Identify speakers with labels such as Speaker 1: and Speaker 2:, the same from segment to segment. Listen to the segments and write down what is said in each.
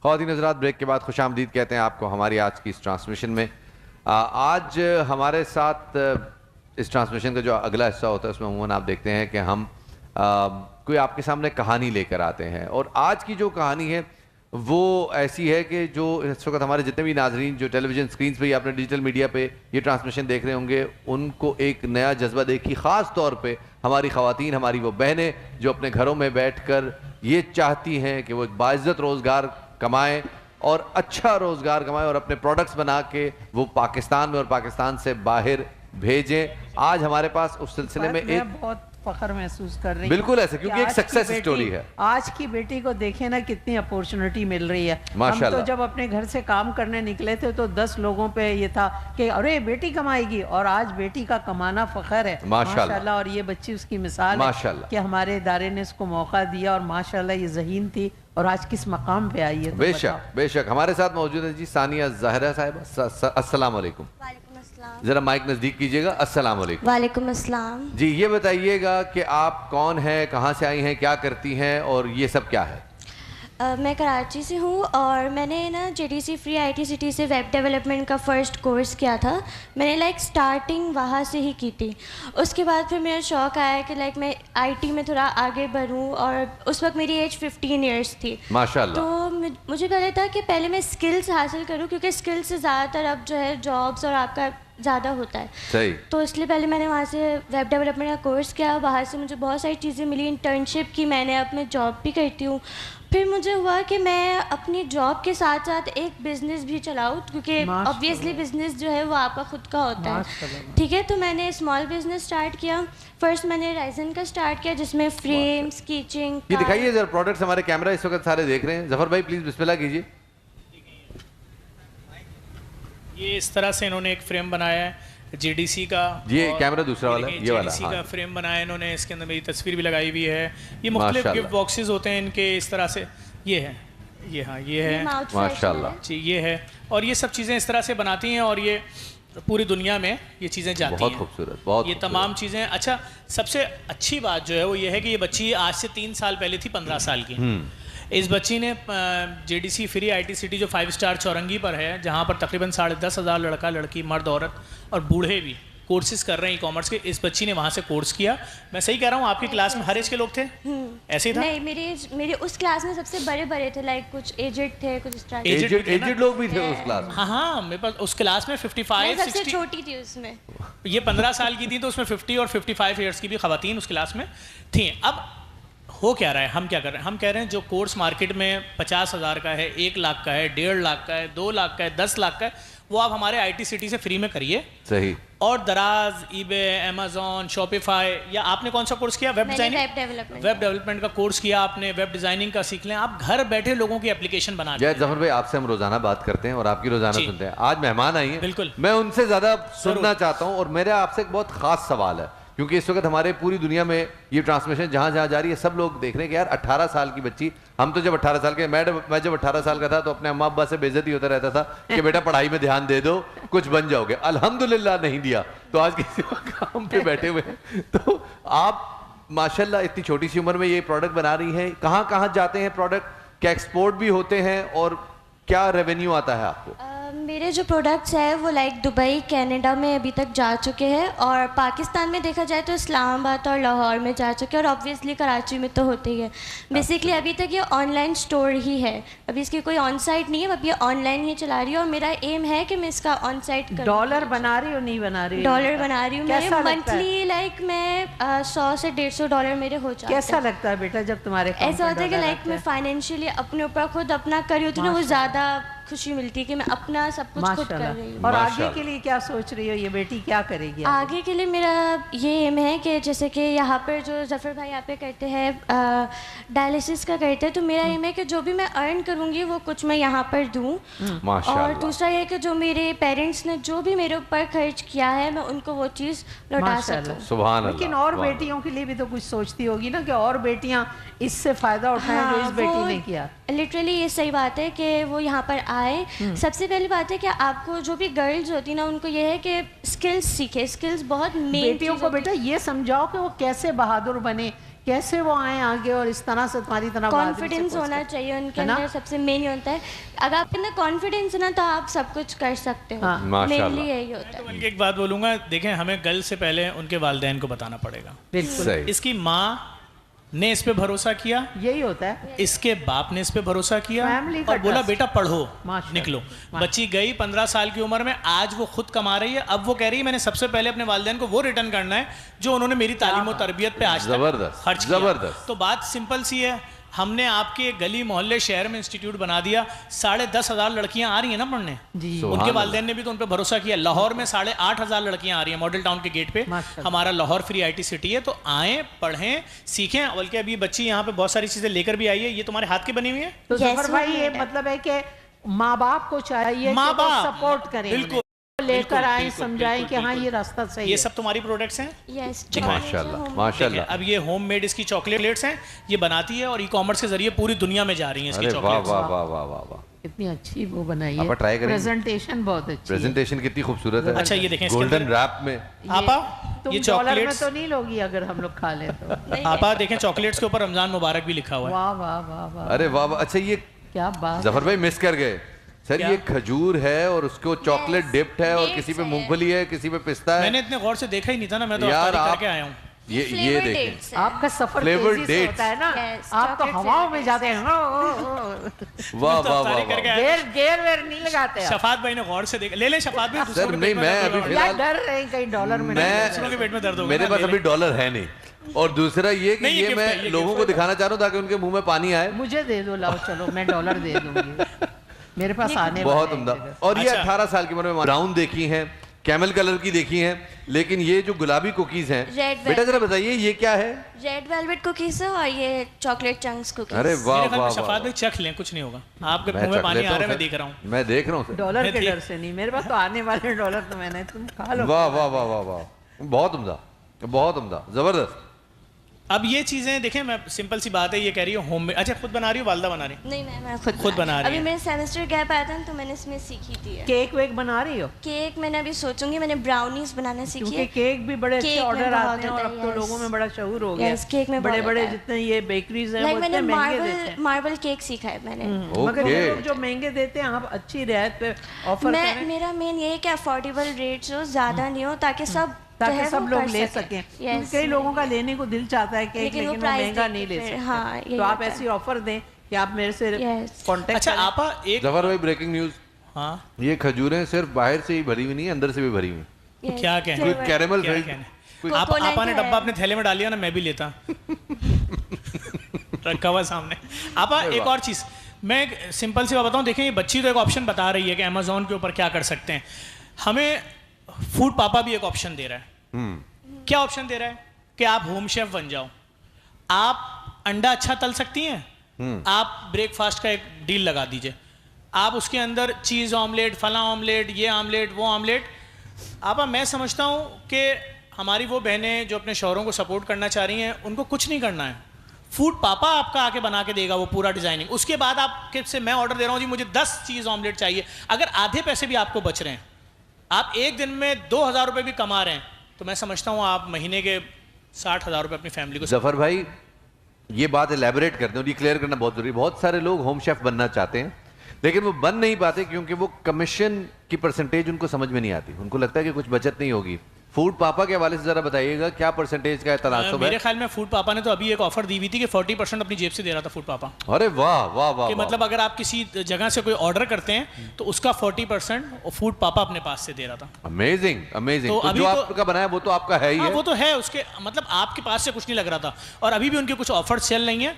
Speaker 1: ख़वातीन हज़रात, ब्रेक के बाद खुशामदीद कहते हैं आपको हमारी आज की इस ट्रांसमिशन में। आज हमारे साथ इस ट्रांसमिशन का जो अगला हिस्सा होता है उसमें अमूमन आप देखते हैं कि हम कोई आपके सामने कहानी लेकर आते हैं, और आज की जो कहानी है वो ऐसी है कि जो इस वक्त हमारे जितने भी नाजरीन जो टेलीविज़न स्क्रीन पे या अपने डिजिटल मीडिया पे ये ट्रांसमिशन देख रहे होंगे, उनको एक नया जज्बा देखी, ख़ास तौर पे हमारी ख़वातीन, हमारी वो बहनें जो अपने घरों में बैठकर ये चाहती हैं कि वो बाइज़्ज़त रोज़गार कमाएं और अच्छा रोज़गार कमाएं और अपने प्रोडक्ट्स बना के वो पाकिस्तान में और पाकिस्तान से बाहर भेजें। आज हमारे पास उस सिलसिले में एक
Speaker 2: बहुत फख्र महसूस कर रही हूँ।
Speaker 1: बिल्कुल ऐसे, क्योंकि एक सक्सेस स्टोरी है।
Speaker 2: आज की बेटी को देखे ना कितनी अपॉर्चुनिटी मिल रही है।
Speaker 1: माशाल्लाह।
Speaker 2: हम तो जब अपने घर से काम करने निकले थे तो 10 लोगों पे ये था कि अरे बेटी कमाएगी, और आज बेटी का कमाना फख्र है माशाल्लाह। और ये बच्ची उसकी मिसाल है कि हमारे इदारे ने इसको मौका दिया और माशाल्लाह ये ज़हीन थी और आज किस मकाम पे आई है। तो
Speaker 1: बेशक बेशक। हमारे साथ मौजूद है जी सानिया ज़ाहिरा साहिबा। अस्सलाम वालेकुम। जरा माइक नजदीक कीजिएगा। अस्सलाम वालेकुम।
Speaker 3: वालेकुम अस्सलाम।
Speaker 1: जी ये बताइएगा कि आप कौन हैं, कहाँ से आई हैं, क्या करती हैं और ये सब क्या है?
Speaker 3: मैं कराची से हूँ और मैंने ना JDC फ्री ITCT से वेब डेवलपमेंट का फ़र्स्ट कोर्स किया था। मैंने स्टार्टिंग वहाँ से ही की थी। उसके बाद फिर मेरा शौक़ आया कि मैं IT में थोड़ा आगे बढ़ूँ, और उस वक्त मेरी एज 15 ईयर्स थी
Speaker 1: माशाल्लाह।
Speaker 3: तो मुझे पहले था कि पहले मैं स्किल्स हासिल करूँ, क्योंकि स्किल्स से ज़्यादातर अब जो है जॉब्स और आपका ज़्यादा होता है।
Speaker 1: सही।
Speaker 3: तो इसलिए पहले मैंने वहाँ से वेब डेवलपमेंट का कोर्स किया। बाहर से मुझे बहुत सारी चीज़ें मिली, इंटर्नशिप की मैंने, अब मैं जॉब भी करती हूँ। फिर मुझे हुआ कि मैं अपनी जॉब के साथ साथ एक बिज़नेस भी चलाऊँ, क्योंकि ऑब्वियसली बिज़नेस जो है वो आपका खुद का होता है। ठीक है, तो मैंने स्मॉल बिज़नेस स्टार्ट किया। फर्स्ट मैंने राइजन का स्टार्ट किया, जिसमें फ्रेम्स, कीचिंग।
Speaker 1: ये दिखाइए जरा प्रोडक्ट्स, हमारे कैमरा इस वक्त सारे देख रहे हैं। जफर भाई प्लीज़ बिस्मिल्लाह कीजिए।
Speaker 4: ये इस तरह से इन्होंने एक फ्रेम बनाया है JDC का।
Speaker 1: ये कैमरा दूसरा वाला, ये वाला
Speaker 4: JDC का फ्रेम बनाया इन्होंने। इसके अंदर मेरी तस्वीर भी लगाई हुई है। ये मुख्तलिफ गिफ्ट बॉक्सेस होते हैं इनके इस तरह से। ये है, ये हाँ ये है
Speaker 1: माशाल्लाह
Speaker 4: जी, ये है। और ये सब चीज़ें इस तरह से बनाती हैं और ये पूरी दुनिया में ये चीज़ें जाती हैं।
Speaker 1: बहुत खूबसूरत, बहुत
Speaker 4: ये तमाम चीज़ें। अच्छा, सबसे अच्छी बात जो है वो ये है कि ये बच्ची आज से 3 साल पहले थी, 15 साल की। इस बच्ची ने JDC फ्री ITCT जो 5 स्टार चौरंगी पर है, जहाँ पर तकरीबन 10,500 लड़का लड़की, मर्द औरत और बूढ़े भी कोर्सेज कर रहे हैं ई-कॉमर्स के, इस बच्ची ने वहाँ से कोर्स किया। मैं सही कह रहा हूँ? आपकी क्लास में हर एज के लोग थे? ऐसे ही था?
Speaker 3: नहीं, मेरे उस क्लास में सबसे बड़े थे, कुछ एजेड थे, कुछ
Speaker 1: एजेड लोग भी थे उस क्लास में।
Speaker 4: हाँ, मेरे पास उस क्लास में 55
Speaker 3: मैं सबसे छोटी थी उसमें।
Speaker 4: ये 15 साल की थी, तो उसमें 50 और 55 ईयर्स की भी खवातीन उस क्लास में थी। अब हो क्या रहा है, हम क्या कर रहे हैं? हम कह रहे हैं जो कोर्स मार्केट में 50,000 का है, 1 लाख का है, 1.5 लाख का है, 2 लाख का है, 10 लाख का है, वो आप हमारे ITCT से फ्री में करिए।
Speaker 1: सही।
Speaker 4: और दराज, eBay, Amazon, Shopify, या आपने कौन सा कोर्स किया? वेब डिजाइनिंग, वेब डेवलपमेंट का कोर्स किया आपने, वेब डिजाइनिंग का सीख लें। आप घर बैठे लोगों की एप्लीकेशन बना दें।
Speaker 1: जफर भाई, आपसे हम रोजाना बात करते हैं और आपकी रोजाना सुनते हैं। आज मेहमान आई हैं,
Speaker 4: बिल्कुल
Speaker 1: मैं उनसे ज्यादा सुनना चाहता हूँ, और मेरा आपसे एक बहुत खास सवाल है, क्योंकि इस वक्त हमारे पूरी दुनिया में ये ट्रांसमिशन जहाँ जहाँ जा रही है, सब लोग देख रहे हैं कि यार 18 साल की बच्ची। हम तो जब 18 साल के, मैं जब 18 साल का था तो अपने अम्मा अब्बा से बेइज्जती होता रहता था कि बेटा पढ़ाई में ध्यान दे दो, कुछ बन जाओगे। अल्हम्दुलिल्लाह नहीं दिया, तो आज किसी काम पे बैठे हुए हैं। तो आप माशाल्लाह इतनी छोटी सी उम्र में ये प्रोडक्ट बना रही हैं। कहाँ कहाँ जाते हैं प्रोडक्ट? क्या एक्सपोर्ट भी होते हैं और क्या रेवेन्यू आता है आपको?
Speaker 3: मेरे जो प्रोडक्ट्स हैं वो दुबई, कनाडा में अभी तक जा चुके हैं, और पाकिस्तान में देखा जाए तो इस्लामाबाद और लाहौर में जा चुके हैं, और ऑब्वियसली कराची में तो होते ही है। बेसिकली अभी तक ये ऑनलाइन स्टोर ही है, अभी इसकी कोई ऑन साइट नहीं है, अब ये ऑनलाइन ही चला रही है। और मेरा एम है कि मैं इसका ऑन साइट
Speaker 2: डॉलर बना रही हो? नहीं बना रही?
Speaker 3: डॉलर बना रही हूँ मैं मंथली। मैं 100 से 150 डॉलर मेरे हो जाते हैं।
Speaker 2: कैसा लगता है बेटा जब तुम्हारे
Speaker 3: ऐसा होता है कि मैं फाइनेंशियली अपने ऊपर खुद अपना करी होती हूँ ना, वो ज़्यादा खुशी मिलती है कि मैं अपना सब कुछ खुद कर रही हूँ।
Speaker 2: और आगे के लिए क्या सोच रही हो? ये बेटी क्या करेगी
Speaker 3: आगे के लिए? मेरा ये एम है कि जैसे कि यहाँ पर जो जफर भाई यहाँ पे करते हैं, डायलिसिस का करते हैं, तो मेरा एम है कि जो भी मैं अर्न करूँगी वो कुछ मैं यहाँ पर दूँ। और दूसरा ये कि जो मेरे पेरेंट्स ने जो भी मेरे ऊपर खर्च किया है, मैं उनको वो चीज़ लौटा सकूँ।
Speaker 1: सुभान अल्लाह।
Speaker 2: लेकिन और बेटियों के लिए भी तो कुछ सोचती होगी ना, कि और बेटियाँ इससे फायदा उठाएं जो इस बेटी ने किया।
Speaker 3: लिटरली ये सही बात है कि वो यहाँ पर आए। सबसे पहली बात है कि आपको जो भी गर्ल्स होती ना, उनको ये है कि स्किल्स सीखे। स्किल्स बहुत मेन
Speaker 2: बेटियों को बेटा ये समझाओ कि वो कैसे बहादुर बने, कैसे वो आए आगे और इस तरह से तुम्हारी तरह
Speaker 3: कॉन्फिडेंस होना चाहिए उनके अंदर, सबसे मेन होता है। अगर आपके अंदर कॉन्फिडेंस है ना तो आप सब कुछ कर सकते हो। मेनली यही होता है।
Speaker 4: तो एक बात बोलूंगा, देखें हमें गर्ल से पहले उनके वालिदैन को बताना पड़ेगा।
Speaker 2: बिल्कुल।
Speaker 4: इसकी माँ ने इस पे भरोसा किया,
Speaker 2: यही होता है,
Speaker 4: इसके बाप ने इस पे भरोसा किया और बोला बेटा पढ़ो निकलो। बच्ची गई 15 साल की उम्र में, आज वो खुद कमा रही है। अब वो कह रही है मैंने सबसे पहले अपने वालिदैन को वो रिटर्न करना है जो उन्होंने मेरी तालीम और तरबियत पे आज तक खर्च किया। तो बात सिंपल सी है, हमने आपके गली मोहल्ले शहर में इंस्टीट्यूट बना दिया, 10,500 लड़कियां आ रही हैं ना पढ़ने। उनके वालिदैन ने भी तो उन पर भरोसा किया। लाहौर में 8,500 लड़कियां आ रही हैं मॉडल टाउन के गेट पे। हमारा लाहौर फ्री IT सिटी है, तो आए पढ़ें सीखें। बल्कि अभी बच्ची यहाँ पे बहुत सारी चीजें लेकर भी आई है। ये तुम्हारे हाथ की बनी हुई है।
Speaker 2: तो जफर भाई ये मतलब है कि माँ बाप को चाहिए
Speaker 4: माँ बाप
Speaker 2: सपोर्ट करें,
Speaker 4: बिल्कुल
Speaker 2: लेकर आए, समझाएं कि हाँ ये रास्ता सही है।
Speaker 4: ये सब तुम्हारी प्रोडक्ट्स हैं?
Speaker 3: यस,
Speaker 1: माशाल्लाह माशाल्लाह।
Speaker 4: अब ये होममेड इसकी चॉकलेट्स हैं, ये बनाती है और ई-कॉमर्स के जरिए पूरी दुनिया में जा रही हैं इसकी चॉकलेट्स।
Speaker 1: वाह वाह वाह वाह वाह,
Speaker 2: कितनी अच्छी वो बनाई है।
Speaker 1: आप ट्राई करें,
Speaker 2: प्रेजेंटेशन बहुत अच्छी,
Speaker 1: प्रेजेंटेशन कितनी खूबसूरत है।
Speaker 4: अच्छा ये देखें
Speaker 1: गोल्डन रैप में।
Speaker 4: आपा
Speaker 2: ये चॉकलेट्स तो नहीं लोगी अगर हम लोग खा ले तो।
Speaker 4: आपा देखें चॉकलेट्स के ऊपर रमजान मुबारक भी लिखा हुआ है।
Speaker 2: वाह वाह वाह वाह,
Speaker 1: अरे वाह वाह। अच्छा ये
Speaker 2: क्या बात,
Speaker 1: जफर भाई मिस कर गए सर, ये खजूर है और उसको चॉकलेट डिप्ड है और किसी पे मूंगफली है, किसी पे पिस्ता है।
Speaker 4: मैंने इतने गौर से देखा ही नहीं था ना, मैं तो
Speaker 1: यार आप
Speaker 4: करके आया हूँ।
Speaker 1: ये देखें,
Speaker 2: आपका सफर
Speaker 1: फ्लेवर
Speaker 2: तेजी से होता है ना, आप तो हवाओं में जाते हैं।
Speaker 1: वाह वाह वाह,
Speaker 2: गेयर वेयर नहीं लगाते।
Speaker 4: शफात भाई ने गौर से देखा। ले शफात भाई।
Speaker 1: सर नहीं, मैं अभी फिलहाल
Speaker 2: डर रहे हैं कहीं डॉलर में
Speaker 4: दूसरों के पेट में दर्द होगा।
Speaker 1: मेरे पास अभी डॉलर है नहीं, और दूसरा ये कि ये मैं लोगों को दिखाना चाह रहा हूँ ताकि उनके मुंह में पानी आए।
Speaker 2: मुझे दे दो, लाओ चलो मैं डॉलर दे दूंगी, मेरे पास आने
Speaker 1: बहुत उम्दा। और ये 18 साल की उम्र में ब्राउन देखी हैं, कैमल कलर की देखी हैं, लेकिन ये जो गुलाबी कुकीज हैं, बेटा जरा बताइए ये क्या है?
Speaker 3: रेड वेलवेट कुकीज है और ये चॉकलेट चंक्स कुकीज।
Speaker 1: अरे वाह वाह,
Speaker 4: शफात भाई चख लें, कुछ नहीं होगा। आपके मुंह में पानी आ रहा है, मैं देख रहा हूँ।
Speaker 1: मैं देख रहा हूँ
Speaker 2: डॉलर के डर से नहीं, मेरे पास तो आने वाले डॉलर तो मैंने, तुम खा लो।
Speaker 1: वाह वाह वाह वाह वाह, बहुत उम्दा, बहुत उम्दा, जबरदस्त।
Speaker 4: अब ये चीजें देखें, मैं सिंपल सी बात है, ये कह रही हूँ होम में। अच्छा खुद बना रही हो, वालदा बना रही?
Speaker 3: नहीं मैं खुद
Speaker 4: बना रही।
Speaker 3: अभी मेरे सेमेस्टर गैप आया था तो मैंने इसमें सीखी थी।
Speaker 2: केक वेक बना रही हो?
Speaker 3: केक मैंने अभी सोचूंगी, मैंने ब्राउनीज बनाना सीखी है।
Speaker 2: केक भी बड़े अच्छे ऑर्डर आते हैं और अब तो लोगों में बड़ा शहूर हो गया।
Speaker 3: केक में
Speaker 2: बड़े बड़े जितने ये बेकरीज हैं,
Speaker 3: मैंने मार्बल केक सीखा है मैंने।
Speaker 2: मगर ये लोग जो महंगे देते हैं, आप अच्छी रियायत पे ऑफर करें।
Speaker 3: मेरा मेन ये है कि अफोर्डेबल रेट्स हो, ज्यादा नहीं हो, ताकि सब
Speaker 2: लोग ले सकें। कई लोगों का लेने को दिल चाहता है केक, लेकिन वो महंगा नहीं ले सकते।
Speaker 3: हाँ,
Speaker 2: तो आप ऐसी ऑफर दें कि आप मेरे से कांटेक्ट।
Speaker 4: अच्छा आपा एक
Speaker 1: जफर भाई ब्रेकिंग न्यूज,
Speaker 4: हाँ
Speaker 1: ये खजूरें सिर्फ बाहर से ही भरी हुई नहीं, अंदर से भी भरी हुई।
Speaker 4: क्या कहने,
Speaker 1: कैरेमल
Speaker 4: आपा ने डब्बा अपने थैले में डाल लिया ना, मैं भी लेता रखा हुआ सामने। आपा एक और चीज मैं सिंपल सी बात बताऊं, देखें ये बच्ची तो एक ऑप्शन बता रही है कि अमेजोन के ऊपर क्या कर सकते हैं। हमें फूड पापा भी एक ऑप्शन दे रहा है। क्या ऑप्शन दे रहा है कि आप होम शेफ बन जाओ। आप अंडा अच्छा तल सकती हैं, आप ब्रेकफास्ट का एक डील लगा दीजिए, आप उसके अंदर चीज़ ऑमलेट, फला ऑमलेट, ये ऑमलेट, वो ऑमलेट। आप मैं समझता हूँ कि हमारी वो बहनें जो अपने शौहरों को सपोर्ट करना चाह रही हैं, उनको कुछ नहीं करना है। फूड पापा आपका आके बना के देगा वो पूरा डिजाइनिंग। उसके बाद आपके से मैं ऑर्डर दे रहा हूँ जी मुझे 10 चीज़ ऑमलेट चाहिए। अगर आधे पैसे भी आपको बच रहे हैं, आप एक दिन में 2,000 रुपये भी कमा रहे हैं, तो मैं समझता हूँ आप महीने के 60,000 रुपये अपनी फैमिली को।
Speaker 1: जफर भाई ये बात एलैबोरेट करते हैं और ये क्लियर करना बहुत जरूरी। बहुत सारे लोग होम शेफ बनना चाहते हैं लेकिन वो बन नहीं पाते क्योंकि वो कमीशन की परसेंटेज उनको समझ में नहीं आती। उनको लगता है कि कुछ बचत नहीं होगी। फूड पापा के हवाले से जरा बताइएगा क्या परसेंटेज का तनासुब है?
Speaker 4: मेरे ख्याल में फूड पापा ने तो अभी एक ऑफर दी हुई थी कि 40% अपनी जेब से दे रहा था फूड पापा।
Speaker 1: अरे वाह वाह वाह,
Speaker 4: कि मतलब अगर आप किसी जगह से कोई ऑर्डर करते हैं तो उसका 40% फूड पापा अपने पास से दे रहा था।
Speaker 1: Amazing amazing.
Speaker 4: तो
Speaker 1: जो आपका बनाया वो तो आपका है ही है।
Speaker 4: वो तो है, उसके मतलब आपके पास से कुछ नहीं लग रहा था। और अभी भी उनके कुछ ऑफर्स चल रही हैं,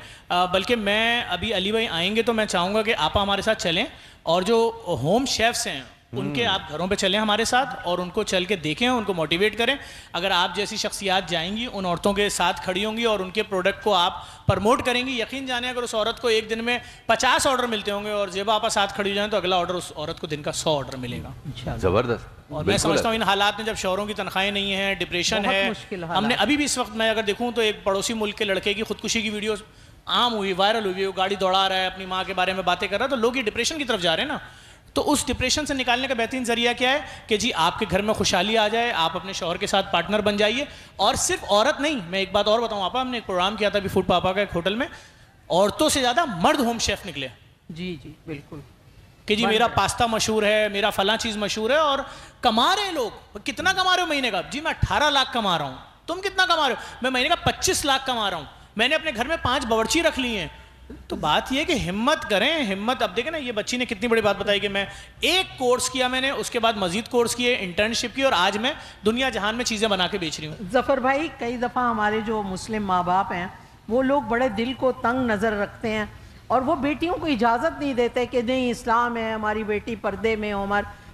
Speaker 4: बल्कि मैं अभी अली भाई आएंगे तो मैं चाहूँगा कि आप हमारे साथ चलें और जो होम शेफ्स हैं उनके आप घरों पे चलें हमारे साथ और उनको चल के देखें, उनको मोटिवेट करें। अगर आप जैसी शख्सियात जाएंगी उन औरतों के साथ खड़ी होंगी और उनके प्रोडक्ट को आप प्रमोट करेंगी, यकीन जाने अगर उस औरत को एक दिन में 50 ऑर्डर मिलते होंगे और जेब आपा साथ खड़ी हो जाए तो अगला ऑर्डर उस औरत को दिन का 100 ऑर्डर मिलेगा।
Speaker 1: जबरदस्त।
Speaker 4: और मैं समझता हूँ इन हालात में जब शौहरों की तनख्वाहें नहीं है, डिप्रेशन है, हमने अभी भी इस वक्त मैं अगर देखूँ तो एक पड़ोसी मुल्क के लड़के की खुदकुशी की वीडियो आम हुई, वायरल हुई, वो गाड़ी दौड़ा रहा है, अपनी माँ के बारे में बातें कर रहा है, तो लोग ये डिप्रेशन की तरफ जा रहे हैं ना। तो उस डिप्रेशन से निकालने का बेहतरीन जरिया क्या है कि जी आपके घर में खुशहाली आ जाए, आप अपने शौहर के साथ पार्टनर बन जाइए। और सिर्फ औरत नहीं, मैं एक बात और बताऊं आपा, हमने एक प्रोग्राम किया था अभी फूड पापा का एक होटल में, औरतों से ज़्यादा मर्द होम शेफ निकले।
Speaker 2: जी जी बिल्कुल,
Speaker 4: कि जी मेरा पास्ता मशहूर है, मेरा फला चीज़ मशहूर है, और कमा रहे हैं लोग। कितना कमा रहे हो महीने का? जी मैं 18 लाख कमा रहा हूँ। तुम कितना कमा रहे हो? मैं महीने का 25 लाख कमा रहा हूँ। मैंने अपने घर में 5 बावर्ची रख लिए हैं। तो बात यह है कि हिम्मत करें, हिम्मत। अब देखें ना, ये बच्ची ने कितनी बड़ी बात बताई कि मैं एक कोर्स किया, मैंने उसके बाद मजीद कोर्स किए, इंटर्नशिप की, और आज मैं दुनिया जहान में चीज़ें बना के बेच रही हूँ।
Speaker 2: जफ़र भाई, कई दफ़ा हमारे जो मुस्लिम माँ बाप हैं वो लोग बड़े दिल को तंग नज़र रखते हैं और वो बेटियों को इजाज़त नहीं देते कि नहीं इस्लाम है, हमारी बेटी पर्दे में हो।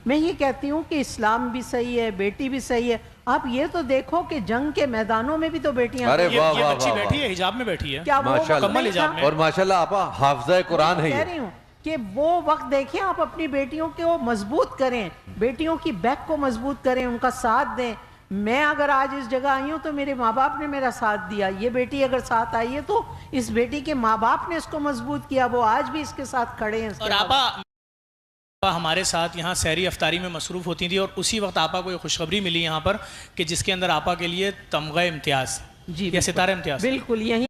Speaker 2: मैं ये कहती हूँ कि इस्लाम भी सही है, बेटी भी सही है। आप ये तो देखो कि जंग के मैदानों में भी तो बेटियां,
Speaker 1: अरे वाह वाह,
Speaker 4: बच्ची बैठी है, हिजाब में बैठी है,
Speaker 2: क्या वो
Speaker 1: माशाल्लाह,
Speaker 2: हिजाब में?
Speaker 1: और माशाल्लाह आपा हाफिज़ा कुरान है।
Speaker 2: कह रही हूँ कि वो वक्त देखें, आप अपनी बेटियों को मजबूत करें, बेटियों की बैक को मजबूत करें, उनका साथ दें। मैं अगर आज इस जगह आई हूँ तो मेरे माँ बाप ने मेरा साथ दिया। ये बेटी अगर साथ आई है तो इस बेटी के माँ बाप ने इसको मजबूत किया, वो आज भी इसके साथ खड़े हैं।
Speaker 4: और आपा हमारे साथ यहाँ सहरी अफ्तारी में मसरूफ़ होती थी, और उसी वक्त आपा को एक खुशखबरी मिली यहाँ पर कि जिसके अंदर आपा के लिए तमगा इम्तियाज़
Speaker 2: जी
Speaker 4: या सितारा इम्तियाज़,
Speaker 2: बिल्कुल यही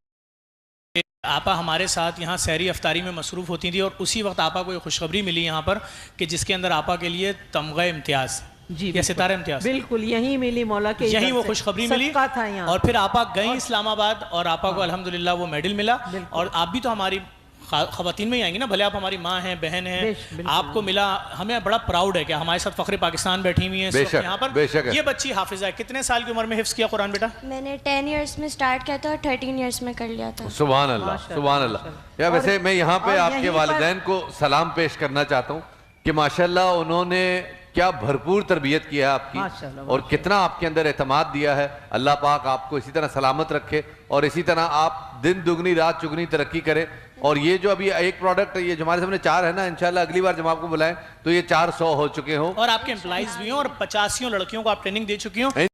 Speaker 4: आपा हमारे साथ यहाँ सहरी अफ्तारी में मसरूफ़ होती थी, और उसी वक्त आपा को एक खुशखबरी मिली यहाँ पर कि जिसके अंदर आपा के लिए तमगा इम्तियाज़
Speaker 2: जी
Speaker 4: या सितारा इम्तियाज़,
Speaker 2: बिल्कुल यही मिली मौला के,
Speaker 4: यही वो खुशखबरी मिली
Speaker 2: था यहाँ।
Speaker 4: और फिर आपा गई इस्लामाबाद, और आपा को अल्हम्दुलिल्लाह वो मेडल मिला। और आप भी तो हमारी ख़वातीन में ही आएंगी ना, भले आप हमारी माँ हैं, बहन हैं, आपको मिला। हमें बड़ा प्राउड है कि हमारे साथ फ़ख्र पाकिस्तान बैठी हुई हैं यहाँ पर। ये बच्ची हाफिज़ा है। कितने साल की उम्र में हिफ्ज़ किया कुरान बेटा?
Speaker 3: मैंने 10 इयर्स में स्टार्ट किया था और 13 इयर्स में कर लिया था।
Speaker 1: सुभान अल्लाह, सुभान अल्लाह। या वैसे मैं यहाँ पे आपके वालिदैन को सलाम पेश करना चाहता हूँ कि माशाल्लाह उन्होंने क्या भरपूर तरबियत की है आपकी, और कितना आपके अंदर एतमाद दिया है। अल्लाह पाक आपको इसी तरह सलामत रखे और इसी तरह आप दिन दुगनी रात चुगनी तरक्की करें। और ये जो अभी एक प्रोडक्ट, ये जो हमारे सामने 4 है ना, इंशाल्लाह अगली बार जब आपको बुलाएं तो ये 400 हो चुके हों,
Speaker 4: और आपके एम्प्लॉइज भी हों, और 85 लड़कियों को आप ट्रेनिंग दे चुकी हों।